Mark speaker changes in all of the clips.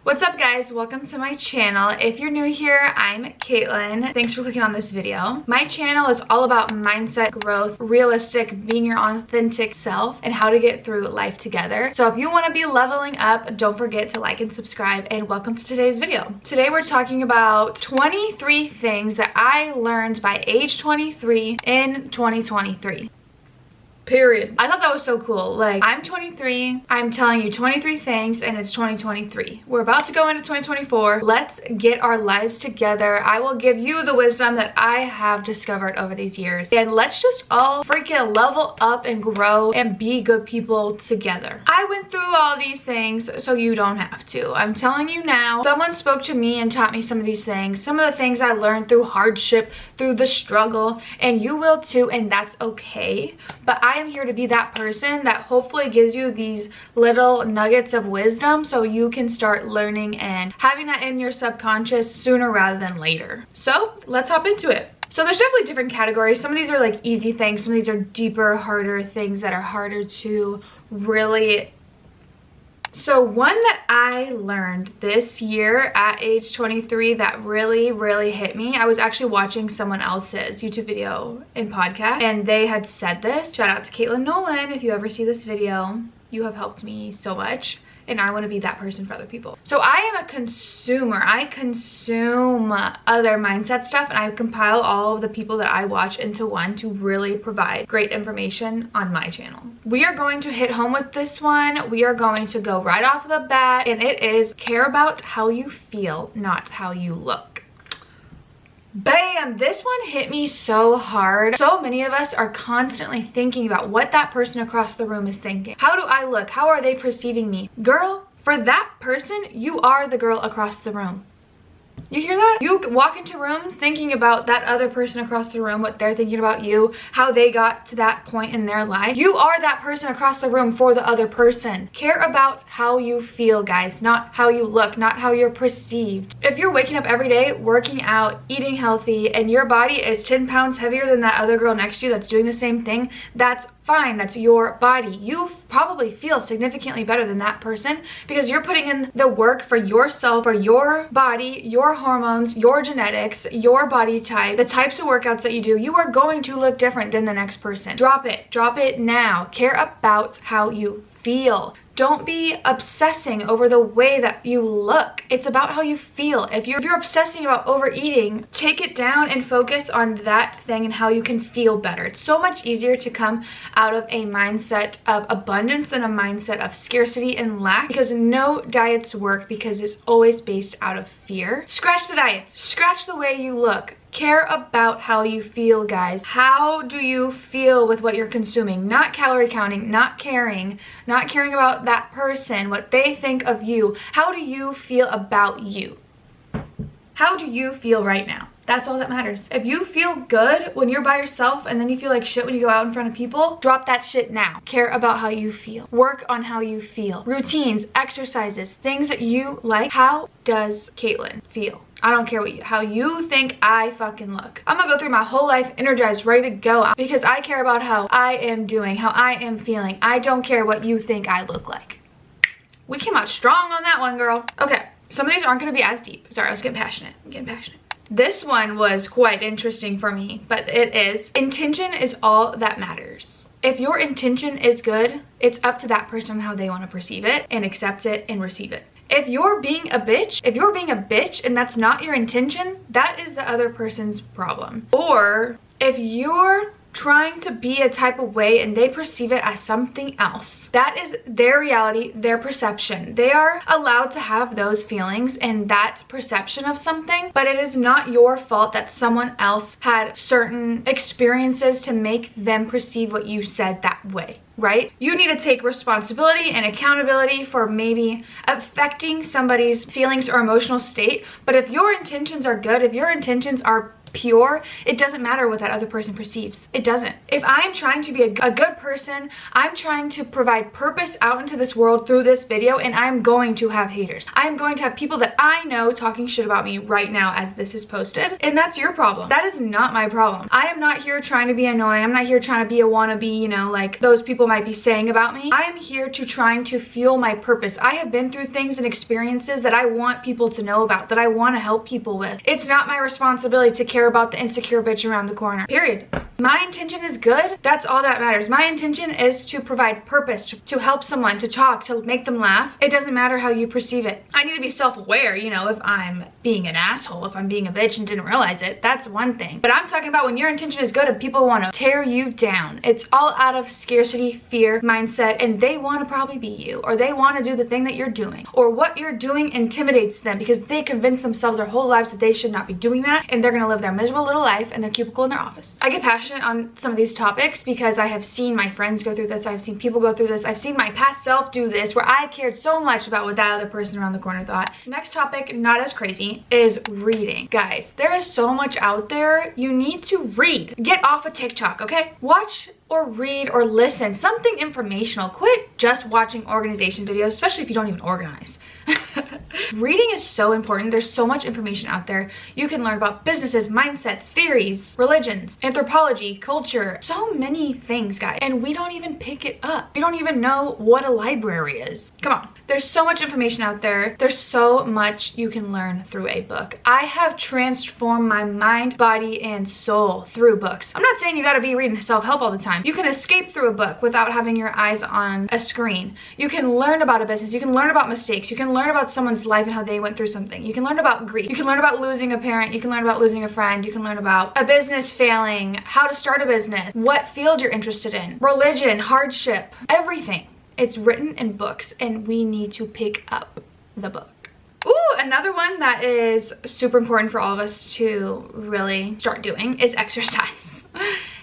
Speaker 1: What's up guys, welcome to my channel. If you're new here, I'm Caitlin. Thanks for clicking on this video. My channel is all about mindset growth, realistic, being your authentic self, and how to get through life together. So if you want to be leveling up, don't forget to like and subscribe, and welcome to today's video. Today we're talking about 23 things that I learned by age 23 in 2023. Period. I thought that was so cool. Like, I'm 23, I'm telling you 23 things, and it's 2023. We're about to go into 2024. Let's get our lives together. I will give you the wisdom that I have discovered over these years, and let's just all freaking level up and grow and be good people together. I went through all these things so you don't have to. I'm telling you now. Someone spoke to me and taught me some of these things, some of the things I learned through hardship, through the struggle, and you will too, and that's okay. But I am here to be that person that hopefully gives you these little nuggets of wisdom so you can start learning and having that in your subconscious sooner rather than later. So let's hop into it. So there's definitely different categories. Some of these are like easy things, some of these are deeper, harder things that are harder to really. So one that I learned this year at age 23 that really hit me, I was actually watching someone else's YouTube video and podcast, and they had said this. Shout out to Caitlin Nolan. If you ever see this video, you have helped me so much, and I want to be that person for other people. So I am a consumer. I consume other mindset stuff, and I compile all of the people that I watch into one to really provide great information on my channel. We are going to hit home with this one. We are going to go right off the bat, and it is care about how you feel, not how you look. Bam! This one hit me so hard. So many of us are constantly thinking about what that person across the room is thinking. How do I look? How are they perceiving me? Girl, for that person, you are the girl across the room. You hear that? You walk into rooms thinking about that other person across the room, what they're thinking about you, how they got to that point in their life. You are that person across the room for the other person. Care about how you feel, guys, not how you look, not how you're perceived. If you're waking up every day, working out, eating healthy, and your body is 10 pounds heavier than that other girl next to you that's doing the same thing, that's fine. That's your body. You probably feel significantly better than that person because you're putting in the work for yourself, for your body, your hormones, your genetics, your body type, the types of workouts that you do. You are going to look different than the next person. Drop it. Drop it now. Care about how you feel. Don't be obsessing over the way that you look. It's about how you feel. If you're obsessing about overeating, take it down and focus on that thing and how you can feel better. It's so much easier to come out of a mindset of abundance than a mindset of scarcity and lack, because no diets work because it's always based out of fear. Scratch the diets. Scratch the way you look. Care about how you feel, guys. How do you feel with what you're consuming? Not calorie counting, not caring about that person, what they think of you. How do you feel about you? How do you feel right now? That's all that matters. If you feel good when you're by yourself and then you feel like shit when you go out in front of people, drop that shit now. Care about how you feel. Work on how you feel. Routines, exercises, things that you like. How does Caitlin feel? I don't care how you think I fucking look. I'm gonna go through my whole life energized, ready to go, because I care about how I am doing, how I am feeling. I don't care what you think I look like. We came out strong on that one, girl. Okay, some of these aren't gonna be as deep. Sorry, I was getting passionate. This one was quite interesting for me, but it is, intention is all that matters. If your intention is good, it's up to that person how they want to perceive it and accept it and receive it. If you're being a bitch and that's not your intention, that is the other person's problem. Or if you're trying to be a type of way and they perceive it as something else, that is their reality, their perception. They are allowed to have those feelings and that perception of something, but it is not your fault that someone else had certain experiences to make them perceive what you said that way. Right? You need to take responsibility and accountability for maybe affecting somebody's feelings or emotional state. But if your intentions are good, if your intentions are pure, it doesn't matter what that other person perceives. It doesn't. If I'm trying to be a good person, I'm trying to provide purpose out into this world through this video, and I'm going to have haters. I'm going to have people that I know talking shit about me right now as this is posted, and that's your problem. That is not my problem. I am not here trying to be annoying. I'm not here trying to be a wannabe, you know, like those people might be saying about me. I am here to trying to fuel my purpose. I have been through things and experiences that I want people to know about, that I want to help people with. It's not my responsibility to care about the insecure bitch around the corner, period. My intention is good. That's all that matters. My intention is to provide purpose, to help someone, to talk, to make them laugh. It doesn't matter how you perceive it. I need to be self-aware, you know, if I'm being an asshole, if I'm being a bitch and didn't realize it, that's one thing. But I'm talking about when your intention is good and people want to tear you down. It's all out of scarcity, fear, mindset, and they want to probably be you, or they want to do the thing that you're doing, or what you're doing intimidates them because they convince themselves their whole lives that they should not be doing that, and they're going to live their miserable little life in their cubicle in their office. I get passionate on some of these topics because I have seen my friends go through this, I've seen people go through this, I've seen my past self do this, where I cared so much about what that other person around the corner thought. Next topic, not as crazy, is reading. Guys, there is so much out there. You need to read. Get off of TikTok, okay? Watch or read or listen something informational. Quit just watching organization videos, especially if you don't even organize. Reading is so important. There's so much information out there. You can learn about businesses, mindsets, theories, religions, anthropology, culture, so many things, guys, and we don't even pick it up. We don't even know what a library is. Come on. There's so much information out there. There's so much you can learn through a book. I have transformed my mind, body, and soul through books. I'm not saying you gotta be reading self-help all the time. You can escape through a book without having your eyes on a screen. You can learn about a business. You can learn about mistakes. You can learn about someone's life and how they went through something. You can learn about grief. You can learn about losing a parent. You can learn about losing a friend. You can learn about a business failing, how to start a business, what field you're interested in, religion, hardship, everything. It's written in books, and we need to pick up the book. Ooh, another one that is super important for all of us to really start doing is exercise.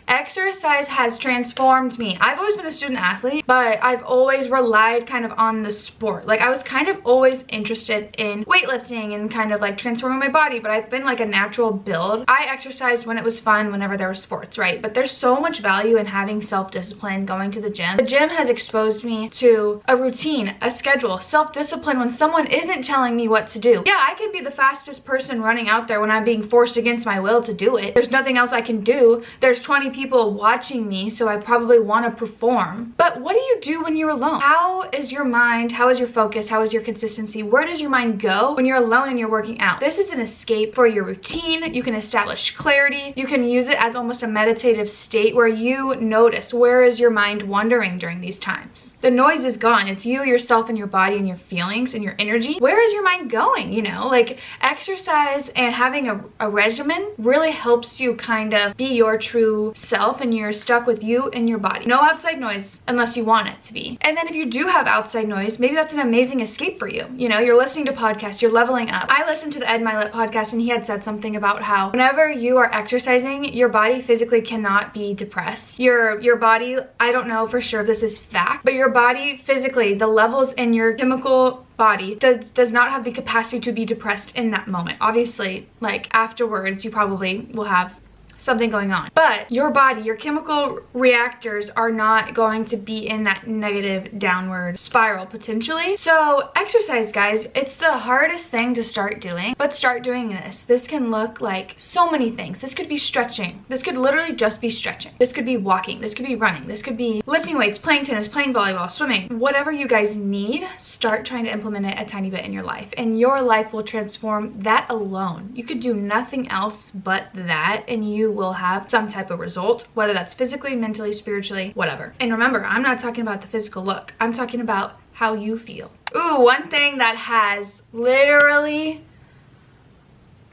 Speaker 1: Exercise has transformed me. I've always been a student athlete, but I've always relied kind of on the sport. Like, I was kind of always interested in weightlifting and kind of like transforming my body, but I've been like a natural build. I exercised when it was fun, whenever there were sports, right? But there's so much value in having self-discipline, going to the gym. The gym has exposed me to a routine, a schedule, self-discipline when someone isn't telling me what to do. Yeah, I could be the fastest person running out there when I'm being forced against my will to do it. There's nothing else I can do. There's 20 people watching me, so I probably want to perform. But what do you do when you're alone? How is your mind? How is your focus? How is your consistency? Where does your mind go when you're alone and you're working out? This is an escape for your routine. You can establish clarity. You can use it as almost a meditative state where you notice, where is your mind wandering during these times? The noise is gone. It's you, yourself, and your body and your feelings and your energy. Where is your mind going? You know, like, exercise and having a regimen really helps you kind of be your true self, and you're stuck with you and your body. No outside noise unless you want it to be. And then if you do have outside noise, maybe that's an amazing escape for you. You know, you're listening to podcasts, you're leveling up. I listened to the Ed Milet podcast, and he had said something about how whenever you are exercising, your body physically cannot be depressed. Your body, I don't know for sure if this is fact, but your body physically, the levels in your chemical body does not have the capacity to be depressed in that moment. Obviously, like, afterwards, you probably will have something going on, but your body, your chemical reactors are not going to be in that negative downward spiral potentially. So exercise, guys, it's the hardest thing to start doing, but start doing this. This can look like so many things. This could be stretching. This could literally just be stretching. This could be walking. This could be running. This could be lifting weights, playing tennis, playing volleyball, swimming. Whatever you guys need, start trying to implement it a tiny bit in your life, and your life will transform. That alone, you could do nothing else but that, and you will have some type of result, whether that's physically, mentally, spiritually, whatever. And remember, I'm not talking about the physical look. I'm talking about how you feel. Ooh, one thing that has literally,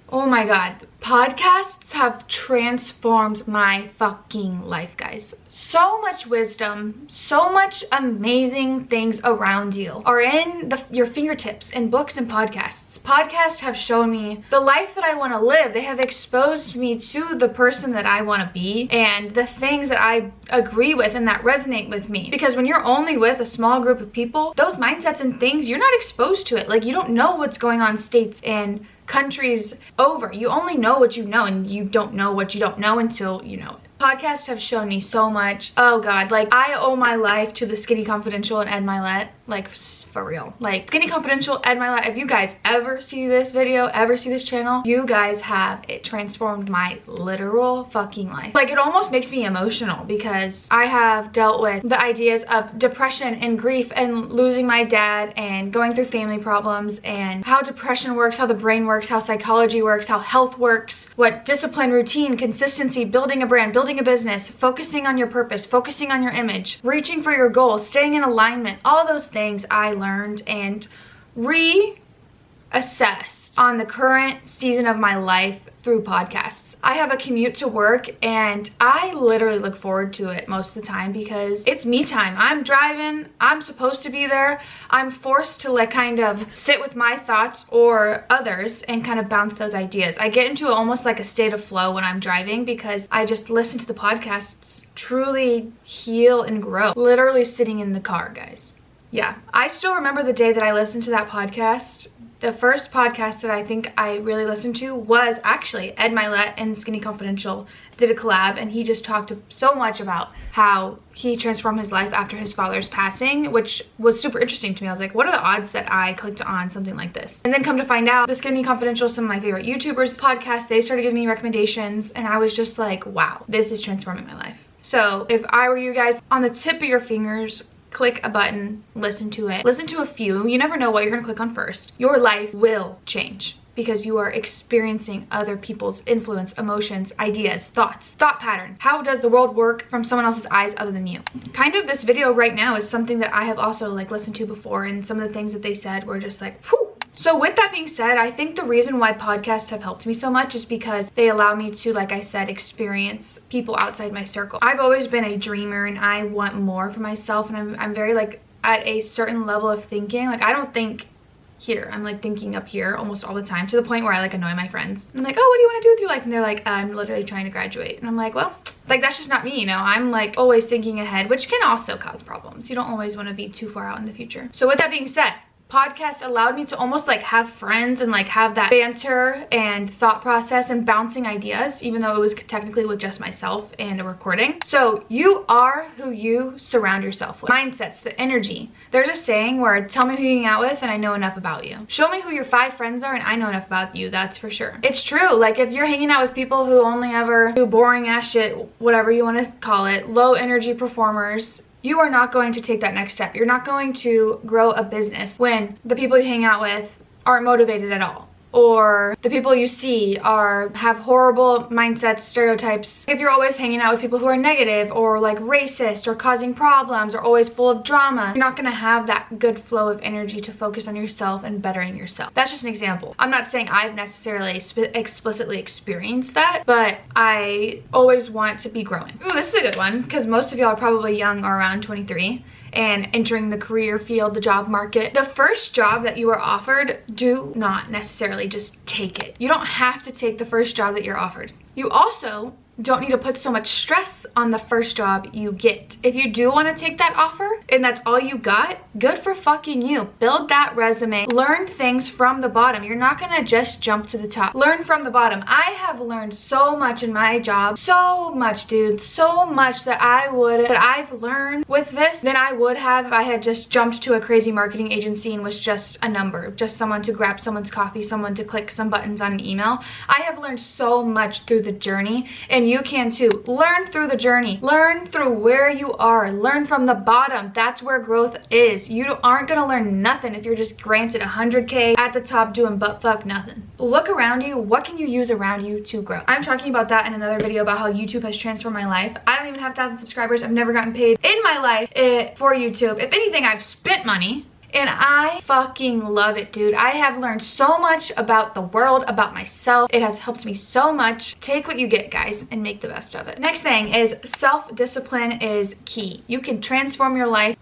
Speaker 1: oh my God, podcasts have transformed my fucking life, guys. So much wisdom, so much amazing things around you are in your fingertips in books and podcasts. Podcasts have shown me the life that I want to live. They have exposed me to the person that I want to be and the things that I agree with and that resonate with me. Because when you're only with a small group of people, those mindsets and things, you're not exposed to it. Like, you don't know what's going on states and countries over. You only know what you know, and you don't know what you don't know until you know it. Podcasts have shown me so much. Oh God, like I owe my life to the Skinny Confidential and Ed Milet, like for real. Like Skinny Confidential, Ed Milet, if you guys ever see this video, ever see this channel, you guys have, it transformed my literal fucking life. Like it almost makes me emotional because I have dealt with the ideas of depression and grief and losing my dad and going through family problems and how depression works, how the brain works, how psychology works, how health works, what discipline, routine, consistency, building a brand, building a business, focusing on your purpose, focusing on your image, reaching for your goals, staying in alignment, all those things I learned and reassessed on the current season of my life through podcasts. I have a commute to work and I literally look forward to it most of the time because it's me time. I'm driving, I'm supposed to be there. I'm forced to like kind of sit with my thoughts or others and kind of bounce those ideas. I get into almost like a state of flow when I'm driving because I just listen to the podcasts truly heal and grow. Literally sitting in the car, guys. Yeah, I still remember the day that I listened to that podcast. The first podcast that I think I really listened to was actually Ed Milet and Skinny Confidential did a collab, and he just talked so much about how he transformed his life after his father's passing, which was super interesting to me. I was like, what are the odds that I clicked on something like this? And then come to find out, the Skinny Confidential, some of my favorite YouTubers podcasts, they started giving me recommendations, and I was just like, wow, this is transforming my life. So if I were you guys, on the tip of your fingers, click a button, listen to it. Listen to a few. You never know what you're gonna click on first. Your life will change because you are experiencing other people's influence, emotions, ideas, thoughts, thought patterns. How does the world work from someone else's eyes other than you? Kind of this video right now is something that I have also like listened to before, and some of the things that they said were just like, whew. So with that being said, I think the reason why podcasts have helped me so much is because they allow me to, like I said, experience people outside my circle. I've always been a dreamer and I want more for myself, and I'm very like at a certain level of thinking. Like I don't think here, I'm like thinking up here almost all the time, to the point where I like annoy my friends. I'm like, oh, what do you want to do with your life? And they're like, I'm literally trying to graduate. And I'm like, well, like that's just not me, you know. I'm like always thinking ahead, which can also cause problems. You don't always want to be too far out in the future. So with that being said, podcast allowed me to almost like have friends and like have that banter and thought process and bouncing ideas, even though it was technically with just myself and a recording. So you are who you surround yourself with. Mindsets, the energy. There's a saying where tell me who you hang out with and I know enough about you. Show me who your 5 friends are and I know enough about you. That's for sure. It's true. Like if you're hanging out with people who only ever do boring ass shit, whatever you want to call it, low energy performers, you are not going to take that next step. You're not going to grow a business when the people you hang out with aren't motivated at all, or the people you see have horrible mindsets, stereotypes. If you're always hanging out with people who are negative or like racist or causing problems or always full of drama, you're not gonna have that good flow of energy to focus on yourself and bettering yourself. That's just an example. I'm not saying I've necessarily explicitly experienced that, but I always want to be growing. Ooh, this is a good one because most of y'all are probably young or around 23 and entering the career field, the job market. The first job that you are offered, do not necessarily just take it. You don't have to take the first job that you're offered. You also don't need to put so much stress on the first job you get. If you do want to take that offer and that's all you got, good for fucking you. Build that resume. Learn things from the bottom. You're not gonna just jump to the top. Learn from the bottom. I have learned so much in my job. So much, dude. So much that I've learned with this than I would have if I had just jumped to a crazy marketing agency and was just a number. Just someone to grab someone's coffee, someone to click some buttons on an email. I have learned so much through the journey, and you can too. Learn through the journey. Learn through where you are. Learn from the bottom. That's where growth is. You aren't gonna learn nothing if you're just granted 100K at the top doing butt fuck nothing. Look around you. What can you use around you to grow? I'm talking about that in another video about how YouTube has transformed my life. I don't even have 1,000 subscribers. I've never gotten paid in my life for YouTube. If anything, I've spent money. And I fucking love it, dude. I have learned so much about the world, about myself. It has helped me so much. Take what you get, guys, and make the best of it. Next thing is self-discipline is key. You can transform your life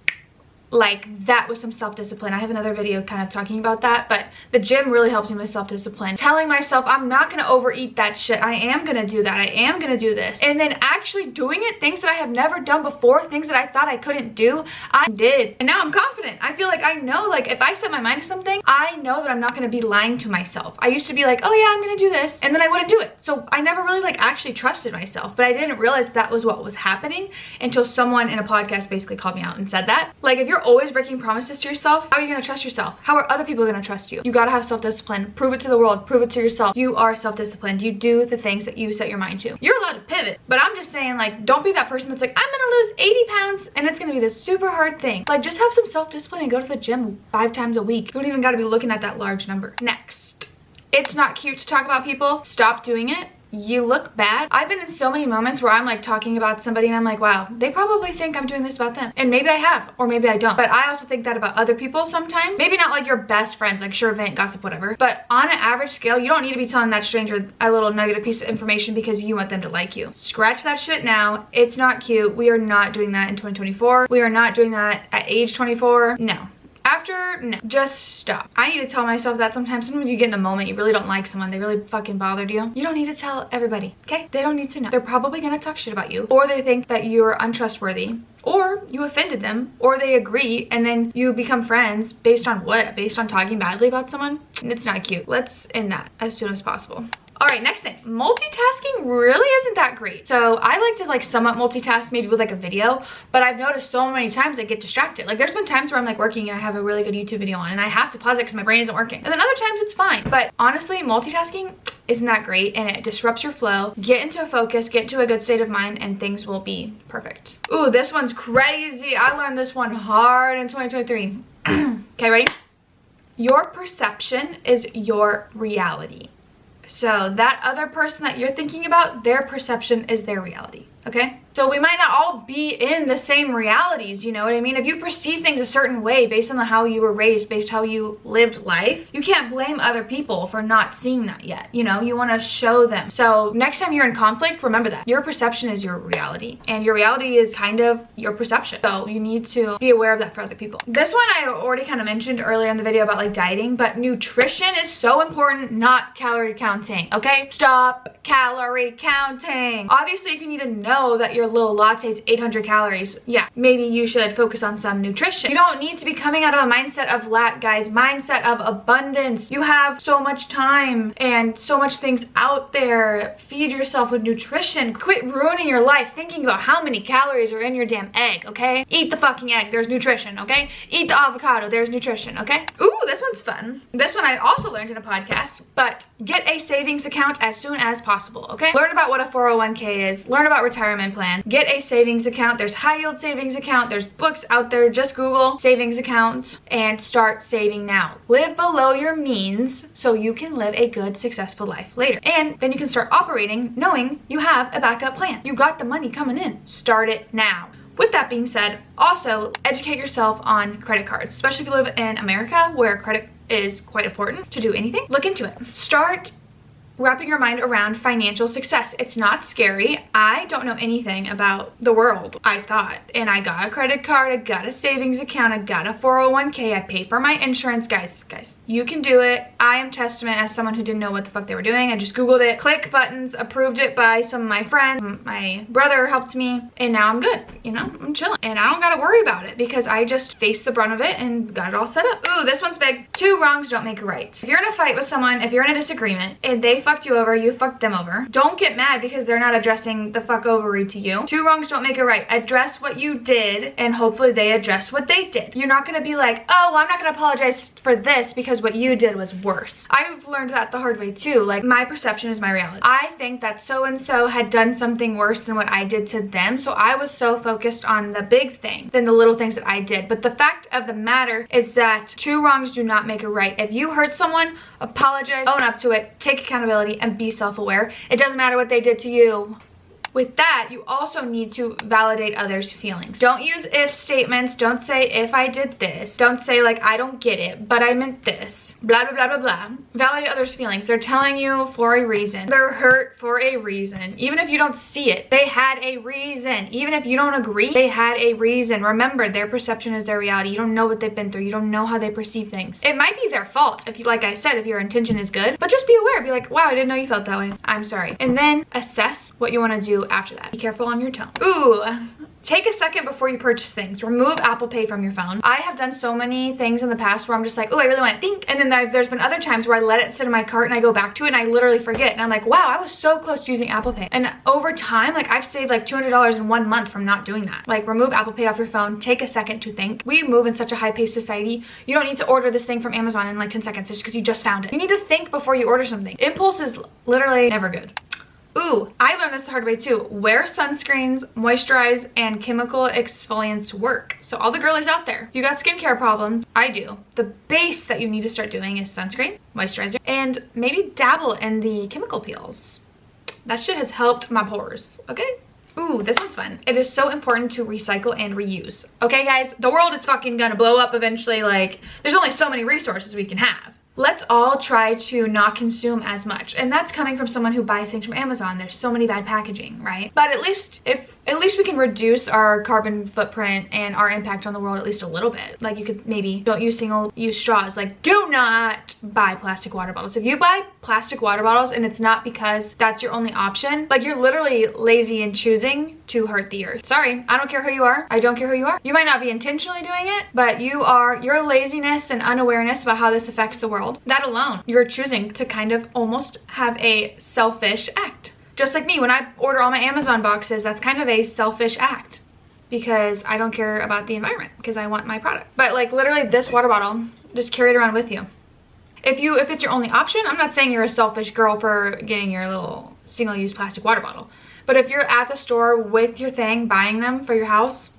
Speaker 1: like that was some self-discipline. I have another video kind of talking about that, but the gym really helps me with self-discipline. Telling myself I'm not gonna overeat that shit. I am gonna do that. I am gonna do this. And then actually doing it, things that I have never done before, things that I thought I couldn't do, I did. And now I'm confident. I feel like I know, like if I set my mind to something, I know that I'm not gonna be lying to myself. I used to be like, oh yeah, I'm gonna do this, and then I wouldn't do it. So I never really like actually trusted myself, but I didn't realize that was what was happening until someone in a podcast basically called me out and said that. Like if you're always breaking promises to yourself, how are you gonna trust yourself? How are other people gonna trust you? You gotta have self-discipline. Prove it to the world, prove it to yourself. You are self-disciplined. You do the things that you set your mind to. You're allowed to pivot, but I'm just saying, like, don't be that person that's like, I'm gonna lose 80 pounds and it's gonna be this super hard thing. Like, just have some self-discipline and go to the gym 5 times a week. You don't even gotta be looking at that large number. Next, it's not cute to talk about people. Stop doing it. You look bad. I've been in so many moments where I'm like talking about somebody and I'm like, wow, they probably think I'm doing this about them. And maybe I have, or maybe I don't. But I also think that about other people sometimes. Maybe not like your best friends, like sure, vent, gossip, whatever. But on an average scale, you don't need to be telling that stranger a little negative piece of information because you want them to like you. Scratch that shit now. It's not cute. We are not doing that in 2024. We are not doing that at age 24. No. After, no, just stop. I need to tell myself that sometimes you get in the moment, you really don't like someone, they really fucking bothered you. You don't need to tell everybody, okay? They don't need to know. They're probably gonna talk shit about you, or they think that you're untrustworthy, or you offended them, or they agree, and then you become friends based on what? Based on talking badly about someone? It's not cute. Let's end that as soon as possible. All right, next thing, multitasking really isn't that great. So I like to like somewhat multitask maybe with like a video, but I've noticed so many times I get distracted. Like there's been times where I'm like working and I have a really good YouTube video on and I have to pause it because my brain isn't working. And then other times it's fine. But honestly, multitasking isn't that great and it disrupts your flow. Get into a focus, get into a good state of mind, and things will be perfect. Ooh, this one's crazy. I learned this one hard in 2023. Okay, ready? Your perception is your reality. So that other person that you're thinking about, their perception is their reality, okay? So we might not all be in the same realities, you know what I mean? If you perceive things a certain way based on how you were raised, based how you lived life, you can't blame other people for not seeing that yet, you know? You want to show them. So next time you're in conflict, remember that. Your perception is your reality, and your reality is kind of your perception. So you need to be aware of that for other people. This one I already kind of mentioned earlier in the video about like dieting, but nutrition is so important, not calorie counting, okay? Stop calorie counting. Obviously, if you need to know that your little latte is 800 calories, yeah, maybe you should focus on some nutrition. You don't need to be coming out of a mindset of lack, guys. Mindset of abundance. You have so much time and so much things out there. Feed yourself with nutrition. Quit ruining your life thinking about how many calories are in your damn egg, okay? Eat the fucking egg, there's nutrition, okay? Eat the avocado, there's nutrition, okay? Ooh, this one's fun. This one I also learned in a podcast, but get a savings account as soon as possible, okay? Learn about what a 401k is. Learn about retirement plan. Get a savings account. There's high yield savings account. There's books out there. Just Google savings account and start saving now. Live below your means so you can live a good, successful life later. And then you can start operating knowing you have a backup plan. You got the money coming in. Start it now. With that being said, also educate yourself on credit cards, especially if you live in America where credit is quite important to do anything. Look into it. Start wrapping your mind around financial success. It's not scary. I don't know anything about the world, I thought. And I got a credit card, I got a savings account, I got a 401k, I pay for my insurance. Guys, you can do it. I am testament as someone who didn't know what the fuck they were doing. I just Googled it, click buttons, approved it by some of my friends. My brother helped me, and now I'm good. You know, I'm chilling. And I don't gotta worry about it because I just faced the brunt of it and got it all set up. Ooh, this one's big. 2 wrongs don't make a right. If you're in a fight with someone, if you're in a disagreement, and they fucked you over, you fucked them over, don't get mad because they're not addressing the fuck overy to you. 2 wrongs don't make it right. Address what you did, and hopefully they address what they did. You're not gonna be like, oh, well, I'm not gonna apologize for this because what you did was worse. I've learned that the hard way too. Like, my perception is my reality. I think that so-and-so had done something worse than what I did to them, so I was so focused on the big thing than the little things that I did. But the fact of the matter is that 2 wrongs do not make a right. If you hurt someone, apologize, own up to it, take accountability, and be self-aware. It doesn't matter what they did to you. With that, you also need to validate others' feelings. Don't use if statements. Don't say if I did this. Don't say like I don't get it, but I meant this. Blah, blah, blah, blah, blah. Validate others' feelings. They're telling you for a reason. They're hurt for a reason. Even if you don't see it, they had a reason. Even if you don't agree, they had a reason. Remember, their perception is their reality. You don't know what they've been through. You don't know how they perceive things. It might be their fault if you, like I said, if your intention is good, but just be aware. Be like, wow, I didn't know you felt that way. I'm sorry. And then assess what you want to do after that. Be careful on your tone. Ooh. Take a second before you purchase things. Remove Apple Pay from your phone. I have done so many things in the past where I'm just like, oh, I really want to think. And then there's been other times where I let it sit in my cart and I go back to it and I literally forget. And I'm like, wow, I was so close to using Apple Pay. And over time, like I've saved like $200 in 1 month from not doing that. Like remove Apple Pay off your phone. Take a second to think. We move in such a high-paced society. You don't need to order this thing from Amazon in like 10 seconds just because you just found it. You need to think before you order something. Impulse is literally never good. Ooh, I learned this the hard way too. Wear sunscreens, moisturize, and chemical exfoliants work. So all the girlies out there, if you got skincare problems, I do. The base that you need to start doing is sunscreen, moisturizer, and maybe dabble in the chemical peels. That shit has helped my pores, okay? Ooh, this one's fun. It is so important to recycle and reuse. Okay, guys, the world is fucking gonna blow up eventually. Like, there's only so many resources we can have. Let's all try to not consume as much. And that's coming from someone who buys things from Amazon. There's so many bad packaging, right? But at least we can reduce our carbon footprint and our impact on the world at least a little bit. Like you could maybe don't use single-use straws. Like do not buy plastic water bottles. If you buy plastic water bottles and it's not because that's your only option, like you're literally lazy in choosing to hurt the earth. Sorry, I don't care who you are. I don't care who you are. You might not be intentionally doing it, but your laziness and unawareness about how this affects the world, that alone, you're choosing to kind of almost have a selfish act. Just like me, when I order all my Amazon boxes, that's kind of a selfish act because I don't care about the environment because I want my product. But like literally this water bottle, just carry it around with you. If it's your only option, I'm not saying you're a selfish girl for getting your little single-use plastic water bottle. But if you're at the store with your thing, buying them for your house,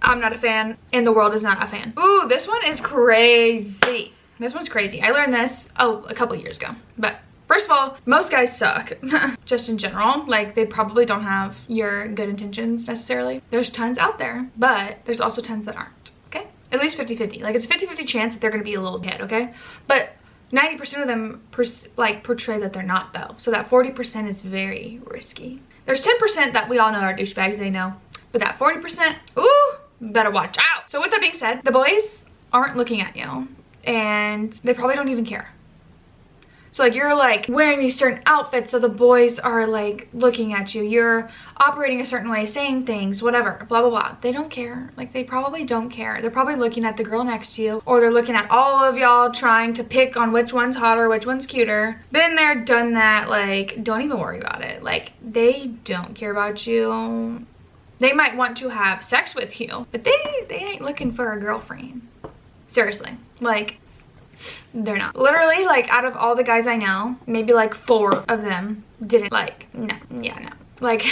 Speaker 1: I'm not a fan and the world is not a fan. Ooh, this one is crazy. This one's crazy. I learned this, a couple years ago. But first of all, most guys suck. Just in general. Like, they probably don't have your good intentions necessarily. There's tons out there, but there's also tons that aren't, okay? At least 50-50. Like, it's a 50-50 chance that they're gonna be a little kid, okay? But 90% of them portray that they're not, though. So that 40% is very risky. There's 10% that we all know are douchebags, they know. But that 40%, ooh, better watch out. So with that being said, the boys aren't looking at you. And they probably don't even care. So like you're like wearing these certain outfits so the boys are like looking at you. You're operating a certain way, saying things, whatever, blah, blah, blah. They don't care. Like they probably don't care. They're probably looking at the girl next to you or they're looking at all of y'all trying to pick on which one's hotter, which one's cuter. Been there, done that. Like don't even worry about it. Like they don't care about you. They might want to have sex with you, but they ain't looking for a girlfriend. Seriously, like, they're not. Literally, like, out of all the guys I know, maybe like 4 of them didn't, like, no, yeah, no. Like,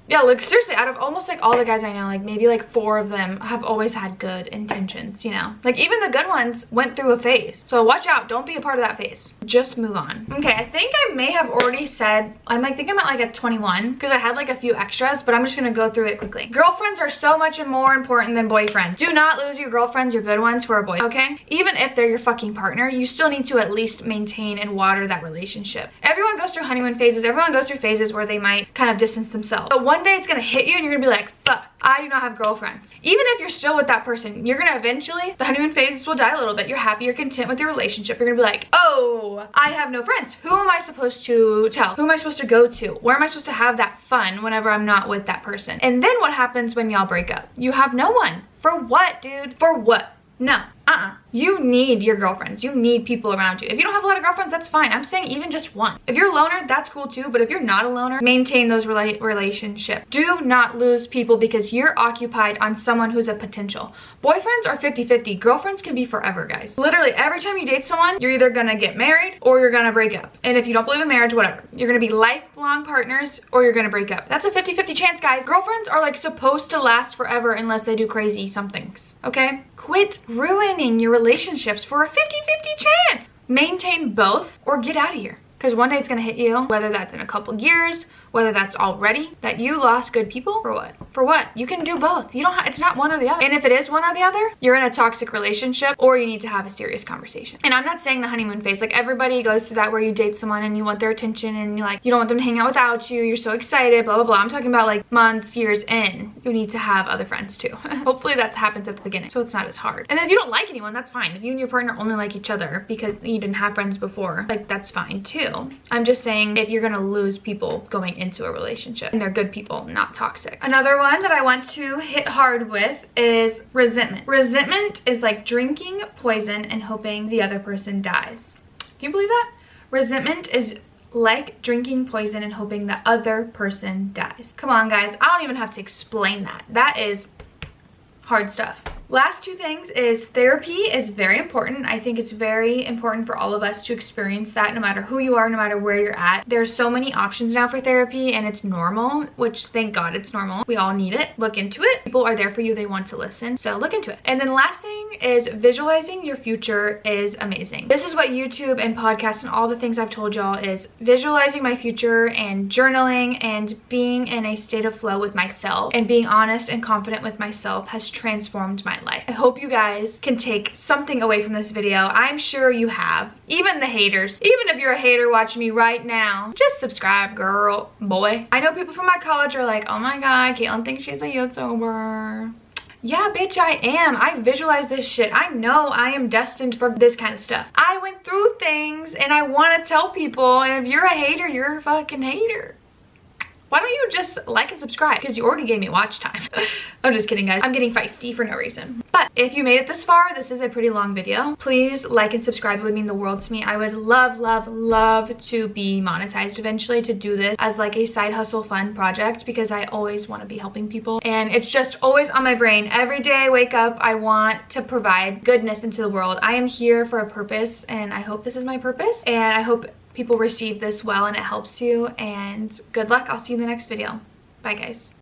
Speaker 1: yeah, like, seriously, out of almost, like, all the guys I know, like, maybe, like, 4 of them have always had good intentions, you know? Like, even the good ones went through a phase. So watch out. Don't be a part of that phase. Just move on. Okay, I think I may have already said, I think I'm at, like, a 21, because I had, like, a few extras, but I'm just gonna go through it quickly. Girlfriends are so much more important than boyfriends. Do not lose your girlfriends, your good ones, for a boy, okay? Even if they're your fucking partner, you still need to at least maintain and water that relationship. Everyone goes through honeymoon phases. Everyone goes through phases where they might kind of distance themselves. But one day it's gonna hit you and you're gonna be like, fuck, I do not have girlfriends. Even if you're still with that person, you're gonna eventually, the honeymoon phase will die a little bit. You're happy, you're content with your relationship. You're gonna be like, oh, I have no friends. Who am I supposed to tell? Who am I supposed to go to? Where am I supposed to have that fun whenever I'm not with that person? And then what happens when y'all break up? You have no one. For what, dude? For what? No. You need your girlfriends. You need people around you. If you don't have a lot of girlfriends, that's fine. I'm saying even just one. If you're a loner, that's cool too. But if you're not a loner, maintain those relationships. Do not lose people because you're occupied on someone who's a potential. Boyfriends are 50-50. Girlfriends can be forever, guys. Literally, every time you date someone, you're either gonna get married or you're gonna break up. And if you don't believe in marriage, whatever. You're gonna be lifelong partners or you're gonna break up. That's a 50-50 chance, guys. Girlfriends are like supposed to last forever unless they do crazy somethings, okay? Quit ruining your relationships for a 50-50 chance. Maintain both or get out of here. because one day it's gonna hit you, whether that's in a couple years, whether that's already, that you lost good people. For what? For what? You can do both. You don't have, it's not one or the other. And if it is one or the other, you're in a toxic relationship, or you need to have a serious conversation. And I'm not saying the honeymoon phase, like everybody goes through that where you date someone and you want their attention and you don't want them to hang out without you, you're so excited, blah, blah, blah. I'm talking about like months, years in, you need to have other friends too. Hopefully that happens at the beginning, so it's not as hard. And then if you don't like anyone, that's fine. If you and your partner only like each other because you didn't have friends before, like that's fine too. I'm just saying if you're gonna lose people going into a relationship, and they're good people, not toxic. Another one that I want to hit hard with is resentment. Resentment is like drinking poison and hoping the other person dies. Can you believe that? Resentment is like drinking poison and hoping the other person dies. Come on, guys. I don't even have to explain that. That is hard stuff. Last two things is therapy is very important. I think it's very important for all of us to experience that no matter who you are, no matter where you're at. There's so many options now for therapy and it's normal, which thank God it's normal. We all need it. Look into it. People are there for you. They want to listen. So look into it. And then last thing is visualizing your future is amazing. This is what YouTube and podcasts and all the things I've told y'all is visualizing my future and journaling and being in a state of flow with myself and being honest and confident with myself has transformed my life. I hope you guys can take something away from this video. I'm sure you have. Even the haters. Even if you're a hater watching me right now, just subscribe, girl, boy. I know people from my college are like, oh my God, Caitlin thinks she's a YouTuber. Yeah, bitch, I am. I visualize this shit. I know I am destined for this kind of stuff. I went through things and I want to tell people, and if you're a hater, you're a fucking hater. Why don't you just like and subscribe? Because you already gave me watch time. I'm just kidding, guys. I'm getting feisty for no reason. But if you made it this far, this is a pretty long video. Please like and subscribe. It would mean the world to me. I would love, love, love to be monetized eventually, to do this as like a side hustle fun project, because I always want to be helping people. And it's just always on my brain. Every day I wake up, I want to provide goodness into the world. I am here for a purpose, and I hope this is my purpose. And I hope people receive this well and it helps you, and good luck. I'll see you in the next video. Bye, guys.